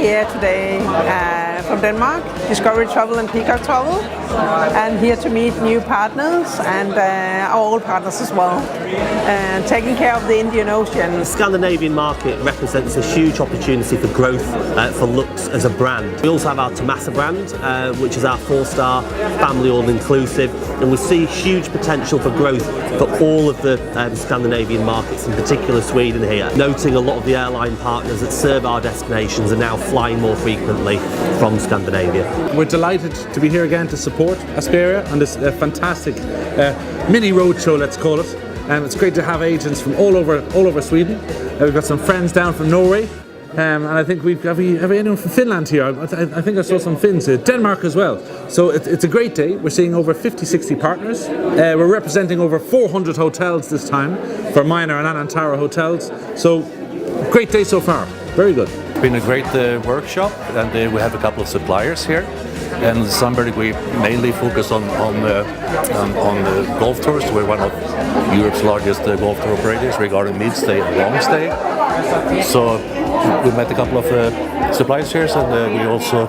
here today from Denmark, Discovery Travel and Peacock Travel, and here to meet new partners and our old partners as well, taking care of the Indian Ocean. The Scandinavian market represents a huge opportunity for growth for Lux as a brand. We also have our Tomasa brand, which is our 4-star family all-inclusive, and we see huge potential for growth for all of the Scandinavian markets, in particular Sweden here. Noting a lot of the airline partners that serve our destinations are now flying more frequently from Scandinavia. We're delighted to be here again to support Aspirera on this fantastic mini roadshow, let's call it. It's great to have agents from all over Sweden. We've got some friends down from Norway, and I think have anyone from Finland here? I think I saw some Finns here. Denmark as well. So it's a great day. We're seeing over 50-60 partners. We're representing over 400 hotels this time for Minor and Anantara hotels. So great day so far. Very good. It's been a great workshop, and we have a couple of suppliers here. And Sunberg, we mainly focus on the golf tours. We're one of Europe's largest golf tour operators regarding mid-stay and long-stay. So we met a couple of suppliers here, and we're also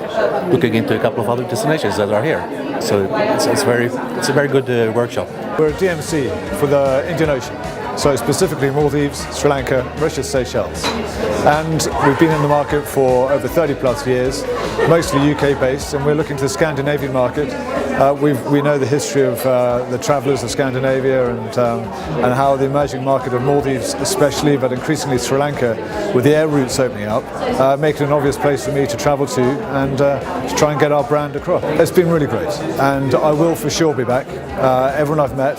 looking into a couple of other destinations that are here. So it's a very good workshop. We're a DMC for the Indian Ocean. So specifically Maldives, Sri Lanka, Mauritius, Seychelles. And we've been in the market for over 30 plus years, mostly UK based, and we're looking to the Scandinavian market. We know the history of the travellers of Scandinavia and how the emerging market of Maldives especially, but increasingly Sri Lanka, with the air routes opening up, make it an obvious place for me to travel to and to try and get our brand across. It's been really great, and I will for sure be back. Everyone I've met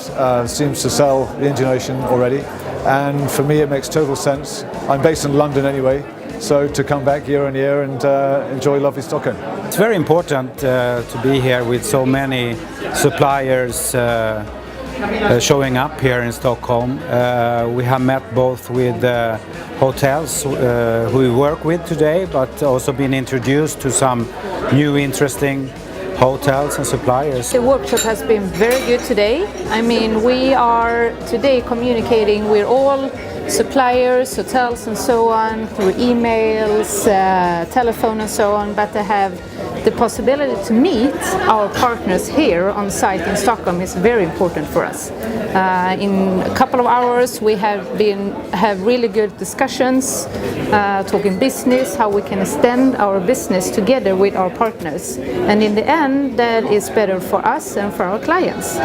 seems to sell the Indian Ocean already, and for me it makes total sense. I'm based in London anyway, so to come back year on year and enjoy lovely Stockholm. It's very important to be here with so many suppliers showing up here in Stockholm. We have met both with hotels who we work with today, but also been introduced to some new interesting hotels and suppliers. The workshop has been very good today. I mean, we are today communicating with all suppliers, hotels and so on through emails, telephone and so on, but to have the possibility to meet our partners here on site in Stockholm is very important for us. In a couple of hours we have really good discussions, talking business, how we can extend our business together with our partners, and in the end that is better for us and for our clients.